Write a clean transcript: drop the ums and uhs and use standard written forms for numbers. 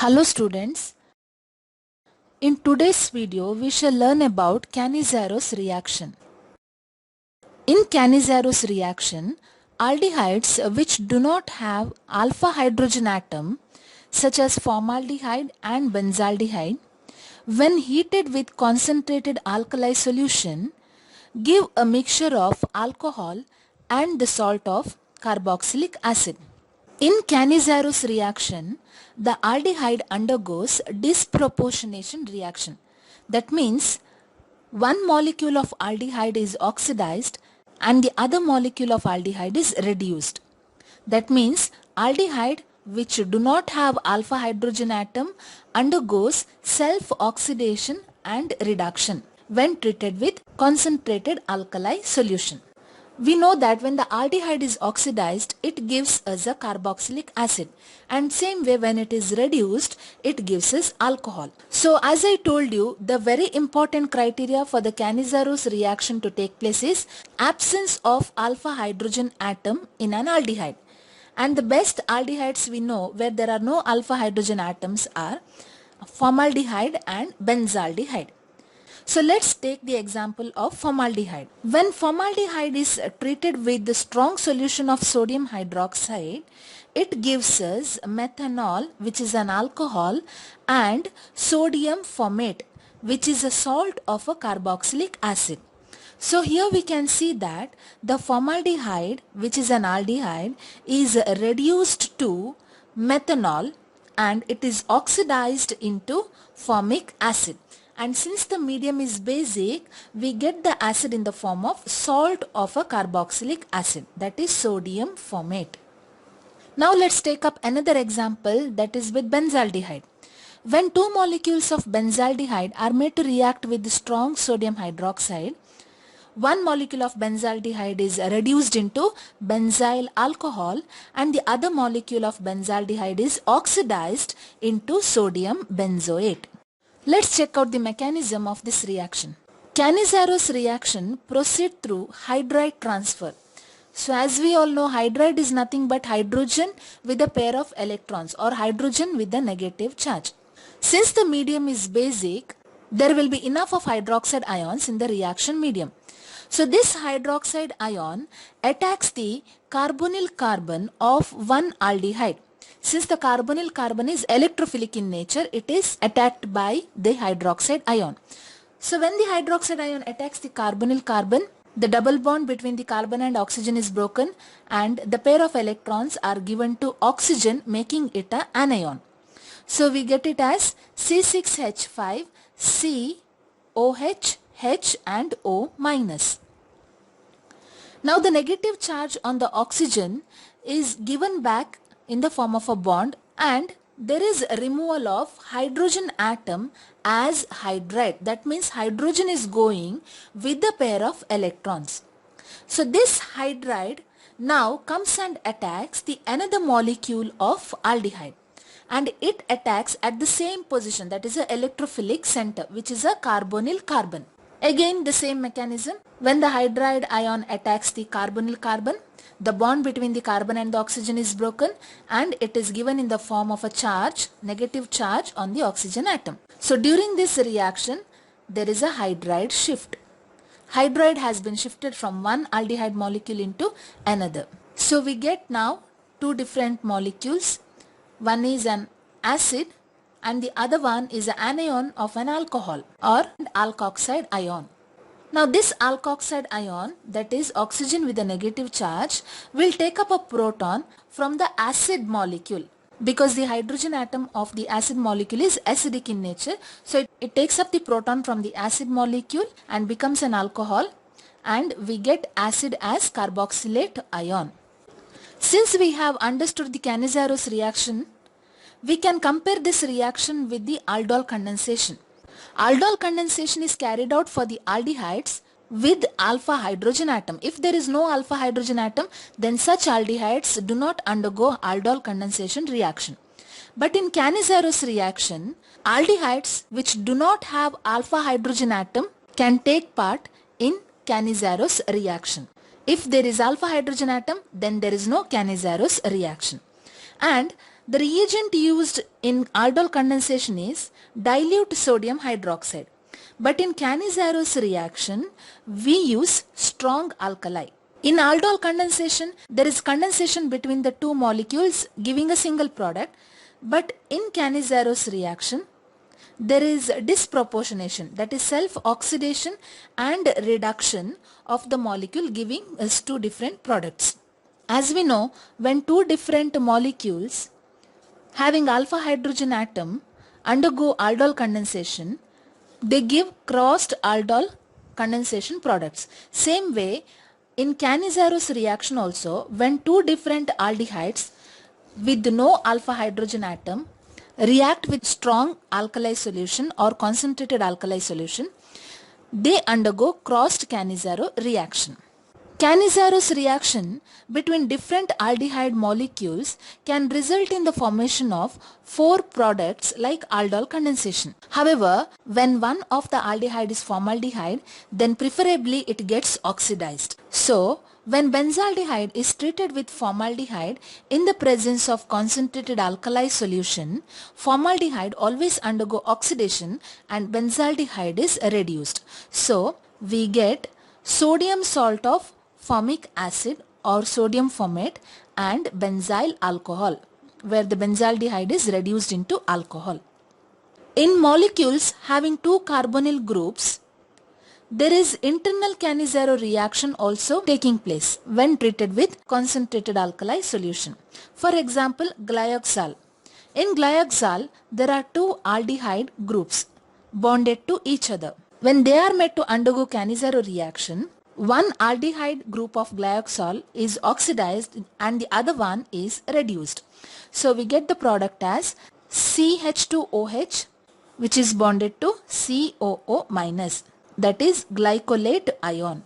Hello students, in today's video we shall learn about Cannizaro's reaction. In Cannizaro's reaction, aldehydes which do not have alpha hydrogen atom such as formaldehyde and benzaldehyde, when heated with concentrated alkali solution, give a mixture of alcohol and the salt of carboxylic acid. In Cannizaro's reaction, the aldehyde undergoes disproportionation reaction. That means one molecule of aldehyde is oxidized and the other molecule of aldehyde is reduced. That means aldehyde which do not have alpha hydrogen atom undergoes self-oxidation and reduction when treated with concentrated alkali solution. We know that when the aldehyde is oxidized, it gives us a carboxylic acid, and same way when it is reduced, it gives us alcohol. So as I told you, the very important criteria for the Cannizaro's reaction to take place is absence of alpha hydrogen atom in an aldehyde. And the best aldehydes we know where there are no alpha hydrogen atoms are formaldehyde and benzaldehyde. So let's take the example of formaldehyde. When formaldehyde is treated with the strong solution of sodium hydroxide, it gives us methanol, which is an alcohol, and sodium formate, which is a salt of a carboxylic acid. So here we can see that the formaldehyde, which is an aldehyde, is reduced to methanol and it is oxidized into formic acid. And since the medium is basic, we get the acid in the form of salt of a carboxylic acid, that is sodium formate. Now let's take up another example, that is with benzaldehyde. When two molecules of benzaldehyde are made to react with strong sodium hydroxide, one molecule of benzaldehyde is reduced into benzyl alcohol and the other molecule of benzaldehyde is oxidized into sodium benzoate. Let's check out the mechanism of this reaction. Cannizaro's reaction proceeds through hydride transfer. So as we all know, hydride is nothing but hydrogen with a pair of electrons or hydrogen with a negative charge. Since the medium is basic, there will be enough of hydroxide ions in the reaction medium. So this hydroxide ion attacks the carbonyl carbon of one aldehyde. Since the carbonyl carbon is electrophilic in nature, it is attacked by the hydroxide ion. So when the hydroxide ion attacks the carbonyl carbon, the double bond between the carbon and oxygen is broken and the pair of electrons are given to oxygen, making it an anion. So we get it as C6H5, C, OH, H and O minus. Now the negative charge on the oxygen is given back in the form of a bond and there is a removal of hydrogen atom as hydride. That means hydrogen is going with the pair of electrons. So this hydride now comes and attacks the another molecule of aldehyde and it attacks at the same position, that is a electrophilic center, which is a carbonyl carbon. Again the same mechanism. When the hydride ion attacks the carbonyl carbon, the bond between the carbon and the oxygen is broken and it is given in the form of a charge, negative charge on the oxygen atom. So during this reaction, there is a hydride shift. Hydride has been shifted from one aldehyde molecule into another. So we get now two different molecules. One is an acid and the other one is an anion of an alcohol or alkoxide ion. Now this alkoxide ion, that is oxygen with a negative charge, will take up a proton from the acid molecule because the hydrogen atom of the acid molecule is acidic in nature. So it takes up the proton from the acid molecule and becomes an alcohol and we get acid as carboxylate ion. Since we have understood the Cannizaro's reaction, we can compare this reaction with the aldol condensation. Aldol condensation is carried out for the aldehydes with alpha hydrogen atom. If there is no alpha hydrogen atom, then such aldehydes do not undergo aldol condensation reaction. But in Cannizaro's reaction, aldehydes which do not have alpha hydrogen atom can take part in Cannizaro's reaction. If there is alpha hydrogen atom, then there is no Cannizaro's reaction. And The reagent used in aldol condensation is dilute sodium hydroxide. But in Cannizzaro reaction, we use strong alkali. In aldol condensation, there is condensation between the two molecules giving a single product. But in Cannizzaro reaction, there is disproportionation, that is self-oxidation and reduction of the molecule giving us two different products. As we know, when two different molecules having alpha hydrogen atom undergo aldol condensation, they give crossed aldol condensation products. Same way, in Cannizzaro reaction also, when two different aldehydes with no alpha hydrogen atom react with strong alkali solution or concentrated alkali solution, they undergo crossed Cannizzaro reaction. Cannizzaro reaction between different aldehyde molecules can result in the formation of four products like aldol condensation. However, when one of the aldehyde is formaldehyde, then preferably it gets oxidized. So, when benzaldehyde is treated with formaldehyde in the presence of concentrated alkali solution, formaldehyde always undergo oxidation and benzaldehyde is reduced. So, we get sodium salt of formic acid or sodium formate and benzyl alcohol, where the benzaldehyde is reduced into alcohol. In molecules having two carbonyl groups, there is internal Cannizzaro reaction also taking place when treated with concentrated alkali solution. For example, glyoxal. In glyoxal, there are two aldehyde groups bonded to each other. When they are made to undergo Cannizzaro reaction, one aldehyde group of glyoxal is oxidized and the other one is reduced. So we get the product as CH2OH, which is bonded to COO minus, that is glycolate ion.